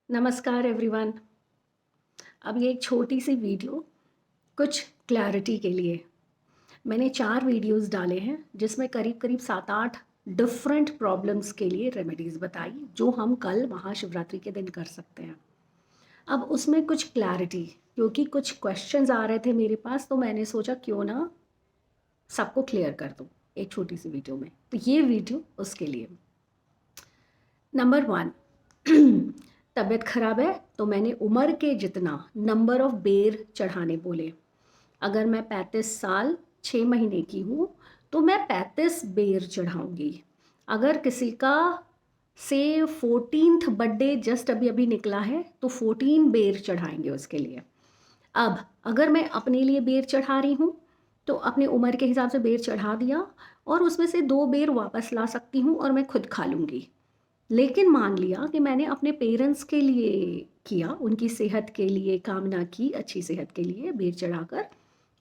नमस्कार एवरीवन। अब ये एक छोटी सी वीडियो कुछ क्लैरिटी के लिए। मैंने 4 वीडियोस डाले हैं जिसमें करीब-करीब 7-8 डिफरेंट प्रॉब्लम्स के लिए रेमेडीज़ बताई जो हम कल महाशिवरात्रि के दिन कर सकते हैं। अब उसमें कुछ क्लैरिटी क्योंकि कुछ क्वेश्चंस आ रहे थे मेरे पास तो मैंने सोचा क्यों ना सबको क्लियर कर दूँ एक छोटी सी वीडियो में। तो ये वीडियो उसके लिए। नंबर 1 तबीयत ख़राब है तो मैंने उम्र के जितना नंबर ऑफ़ बेर चढ़ाने बोले। अगर मैं 35 साल 6 महीने की हूँ तो मैं 35 बेर चढ़ाऊँगी। अगर किसी का से 14th बर्थडे जस्ट अभी-अभी निकला है तो 14 बेर चढ़ाएँगे उसके लिए। अब अगर मैं अपने लिए बेर चढ़ा रही हूँ तो अपनी उम्र के हिसाब से बेर चढ़ा दिया और उसमें से 2 बेर वापस ला सकती हूँ और मैं खुद खा लूँगी। लेकिन मान लिया कि मैंने अपने पेरेंट्स के लिए किया, उनकी सेहत के लिए कामना की, अच्छी सेहत के लिए बेर चढ़ाकर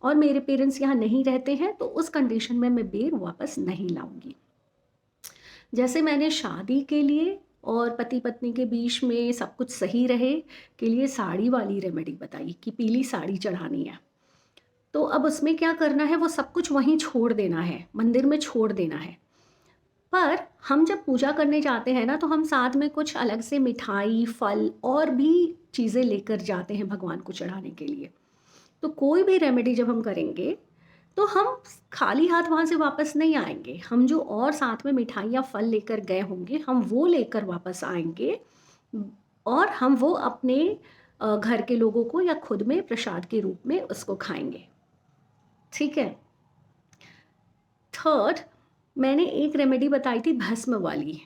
और मेरे पेरेंट्स यहाँ नहीं रहते हैं, तो उस कंडीशन में मैं बेर वापस नहीं लाऊँगी। जैसे मैंने शादी के लिए और पति-पत्नी के बीच में सब कुछ सही रहे के लिए साड़ी वाली रेमेडी बताई कि पीली साड़ी चढ़ानी है। तो अब उसमें क्या करना है, वो सब कुछ वहीं छोड़ देना है, मंदिर में छोड़ देना है। पर हम जब पूजा करने जाते हैं ना तो हम साथ में कुछ अलग से मिठाई, फल और भी चीज़ें लेकर जाते हैं भगवान को चढ़ाने के लिए। तो कोई भी रेमेडी जब हम करेंगे तो हम खाली हाथ वहाँ से वापस नहीं आएँगे। हम जो और साथ में मिठाई या फल लेकर गए होंगे, हम वो लेकर वापस आएँगे और हम वो अपने घर के लोगों को या खुद में प्रसाद के रूप में उसको खाएँगे। ठीक है? थर्ड मैंने एक रेमेडी बताई थी भस्म वाली।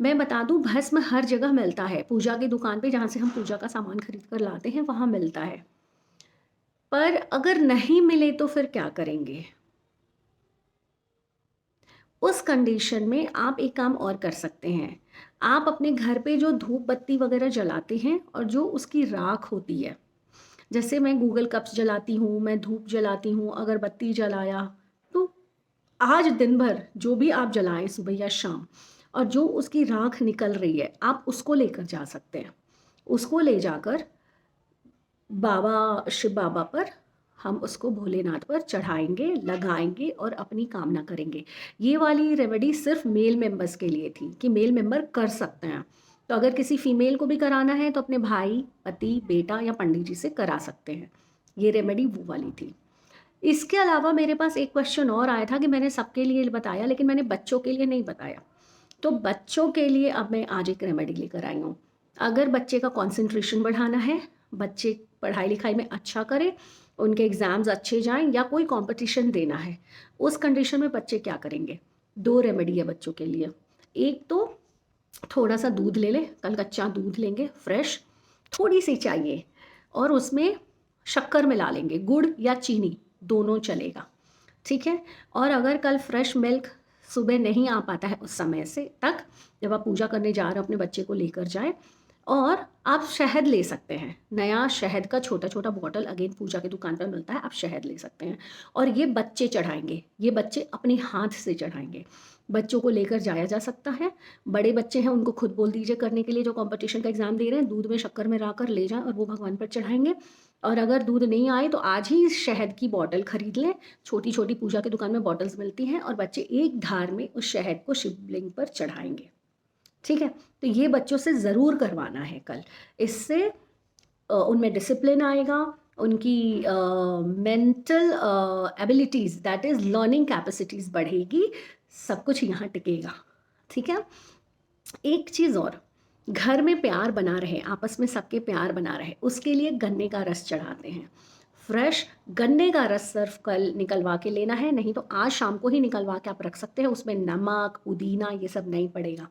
मैं बता दूँ भस्म हर जगह मिलता है, पूजा की दुकान पे जहाँ से हम पूजा का सामान खरीद कर लाते हैं वहाँ मिलता है। पर अगर नहीं मिले तो फिर क्या करेंगे? उस कंडीशन में आप एक काम और कर सकते हैं। आप अपने घर पे जो धूप बत्ती वग़ैरह जलाते हैं और जो उसकी राख होती है, जैसे मैं गूगल कप्स जलाती हूँ, मैं धूप जलाती हूँ, अगरबत्ती जलाया, तो आज दिन भर जो भी आप जलाएँ सुबह या शाम और जो उसकी राख निकल रही है, आप उसको लेकर जा सकते हैं। उसको ले जाकर शिव बाबा पर हम उसको भोलेनाथ पर चढ़ाएँगे, लगाएँगे और अपनी कामना करेंगे। ये वाली रेमेडी सिर्फ़ मेल मेंबर्स के लिए थी कि मेल मेंबर कर सकते हैं। तो अगर किसी फीमेल को भी कराना है तो अपने भाई, पति, बेटा या पंडित जी से करा सकते हैं। ये रेमेडी वो वाली थी। इसके अलावा मेरे पास एक क्वेश्चन और आया था कि मैंने सबके लिए बताया लेकिन मैंने बच्चों के लिए नहीं बताया। तो बच्चों के लिए अब मैं आज एक रेमेडी लेकर आई हूँ। अगर बच्चे का कंसंट्रेशन बढ़ाना है, बच्चे पढ़ाई-लिखाई में अच्छा करें, उनके एग्ज़ाम्स अच्छे जाएँ या कोई कॉम्पिटिशन देना है, उस कंडीशन में बच्चे क्या करेंगे? 2 रेमेडी है बच्चों के लिए। एक तो थोड़ा-सा दूध ले लें, कल कच्चा दूध लेंगे फ्रेश, थोड़ी-सी चाहिए और उसमें शक्कर मिला लेंगे, गुड़ या चीनी दोनों चलेगा, ठीक है? और अगर कल फ्रेश मिल्क सुबह नहीं आ पाता है उस समय से तक, जब आप पूजा करने जा रहे हो अपने बच्चे को लेकर जाएँ और आप शहद ले सकते हैं। नया शहद का छोटा-छोटा बॉटल अगेन पूजा की दुकान पर मिलता है, आप शहद ले सकते हैं और ये बच्चे चढ़ाएँगे, ये बच्चे अपने हाथ से चढ़ाएँगे। बच्चों को लेकर जाया जा सकता है, बड़े बच्चे हैं उनको खुद बोल दीजिए करने के लिए जो कॉम्पिटिशन का एग्ज़ाम दे रहे हैं, दूध में शक्कर मिलाकर ले जाएँ और वो भगवान पर चढ़ाएँगे और अगर दूध नहीं आए तो आज ही शहद की बॉटल खरीद लें, छोटी-छोटी पूजा की दुकान में बॉटल्स मिलती हैं और बच्चे एक धार में उस शहद को शिवलिंग पर चढ़ाएँगे, ठीक है? तो ये बच्चों से ज़रूर करवाना है कल। इससे उनमें डिसिप्लिन आएगा, उनकी mental abilities that is learning capacities बढ़ेगी, सब कुछ यहाँ टिकेगा, ठीक है? एक चीज़ और, घर में प्यार बना रहे, आपस में सबके प्यार बना रहे, उसके लिए गन्ने का रस चढ़ाते हैं। फ्रेश गन्ने का रस सिर्फ़ कल निकलवा के लेना है, नहीं तो आज शाम को ही निकलवा के आप रख सकते हैं, उसमें नमक, पुदीना ये सब नहीं पड़ेगा।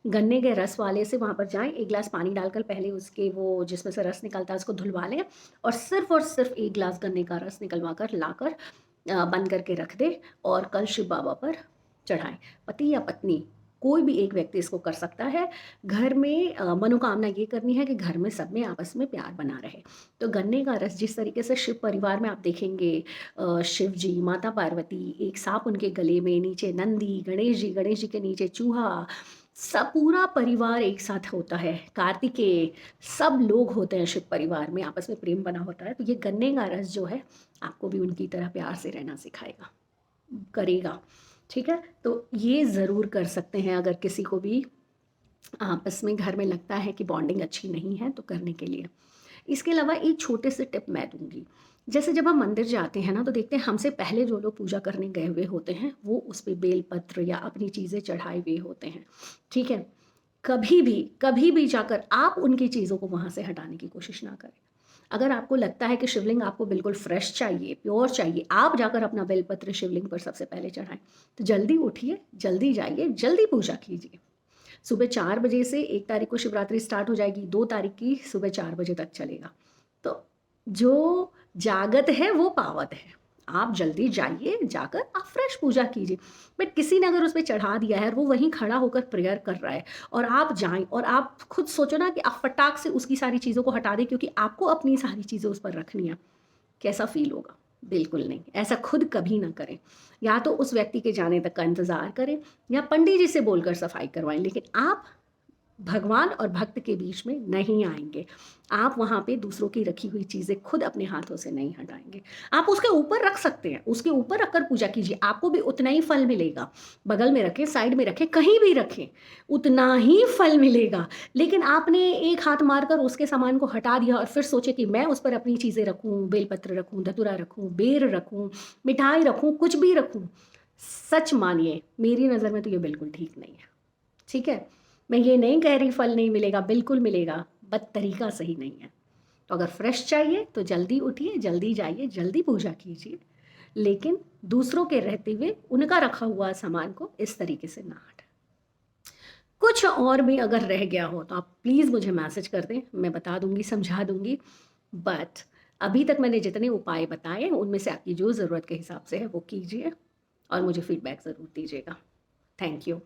गन्ने के रस वाले से वहाँ पर जाएँ, 1 ग्लास पानी डालकर पहले उसके वो जिसमें से रस निकलता है उसको धुलवा लें और सिर्फ़ 1 ग्लास गन्ने का रस निकलवा कर लाकर बंद करके रख दें और कल शिव बाबा पर चढ़ाएँ। पति या पत्नी कोई भी एक व्यक्ति इसको कर सकता है। घर में मनोकामना ये करनी है कि घर में सब में आपस में प्यार बना रहे। तो गन्ने का रस जिस तरीके से शिव परिवार में आप देखेंगे शिव जी, माता पार्वती, एक साँप उनके गले में, नीचे नंदी, गणेश जी के नीचे चूहा सब पूरा परिवार एक साथ होता है, कार्तिकेय सब लोग होते हैं शिव परिवार में, आपस में प्रेम बना होता है, तो ये गन्ने का रस जो है आपको भी उनकी तरह प्यार से रहना सिखाएगा, करेगा। ठीक है, तो ये ज़रूर कर सकते हैं अगर किसी को भी आपस में घर में लगता है कि बॉन्डिंग अच्छी नहीं है तो करने के लिए। इसके अलावा एक छोटे से टिप मैं दूंगी, जैसे जब हम मंदिर जाते हैं ना तो देखते हैं हमसे पहले जो लोग पूजा करने गए हुए होते हैं वो उस पे बेलपत्र या अपनी चीज़ें चढ़ाए हुए होते हैं। ठीक है, कभी भी जाकर आप उनकी चीज़ों को वहाँ से हटाने की कोशिश ना करें। अगर आपको लगता है कि शिवलिंग आपको बिल्कुल फ्रेश चाहिए, प्योर चाहिए, आप जाकर अपना बेलपत्र शिवलिंग पर सबसे पहले चढ़ाएं। तो जल्दी उठिए, जल्दी जाइए, जल्दी पूजा कीजिए। सुबह 4 बजे से 1 तारीख को शिवरात्रि स्टार्ट हो जाएगी, 2 तारीख की सुबह 4 बजे तक चलेगा। तो जो जागत है वो पावत है। आप जल्दी जाइए, जाकर आप फ्रेश पूजा कीजिए। बट किसी ने अगर उस पे चढ़ा दिया है और वो वहीं खड़ा होकर प्रेयर कर रहा है और आप जाएँ और आप खुद सोचो ना कि आप फटाक से उसकी सारी चीज़ों को हटा दें क्योंकि आपको अपनी सारी चीज़ें उस पर रखनी है। कैसा फ़ील होगा? बिल्कुल नहीं, ऐसा खुद कभी ना करें। या तो उस व्यक्ति के जाने तक का इंतज़ार करें या पंडित जी से बोलकर सफाई करवाएँ, लेकिन आप भगवान और भक्त के बीच में नहीं आएँगे। आप वहाँ पे दूसरों की रखी हुई चीज़ें खुद अपने हाथों से नहीं हटाएँगे। आप उसके ऊपर रख सकते हैं, उसके ऊपर रखकर पूजा कीजिए, आपको भी उतना ही फल मिलेगा। बगल में रखें, साइड में रखें, कहीं भी रखें, उतना ही फल मिलेगा। लेकिन आपने एक हाथ मारकर उसके सामान को हटा दिया और फिर सोचे कि मैं उस पर अपनी चीज़ें रखूँ, बेलपत्र रखूँ, धतूरा रखूँ, बेर रखूँ, मिठाई रखूँ, कुछ भी रखूँ। सच मानिए, मेरी नज़र में तो ये बिल्कुल ठीक नहीं है। ठीक है? मैं ये नहीं कह रही फल नहीं मिलेगा, बिल्कुल मिलेगा, बट तरीका सही नहीं है। तो अगर फ्रेश चाहिए तो जल्दी उठिए, जल्दी जाइए, जल्दी पूजा कीजिए, लेकिन दूसरों के रहते हुए उनका रखा हुआ सामान को इस तरीके से ना हटाएँ। कुछ और भी अगर रह गया हो तो आप प्लीज़ मुझे मैसेज कर दें, मैं बता दूँगी, समझा दूँगी। बट अभी तक मैंने जितने उपाय बताए उनमें से आपकी जो ज़रूरत के हिसाब से है वो कीजिए और मुझे फीडबैक ज़रूर दीजिएगा। Thank you.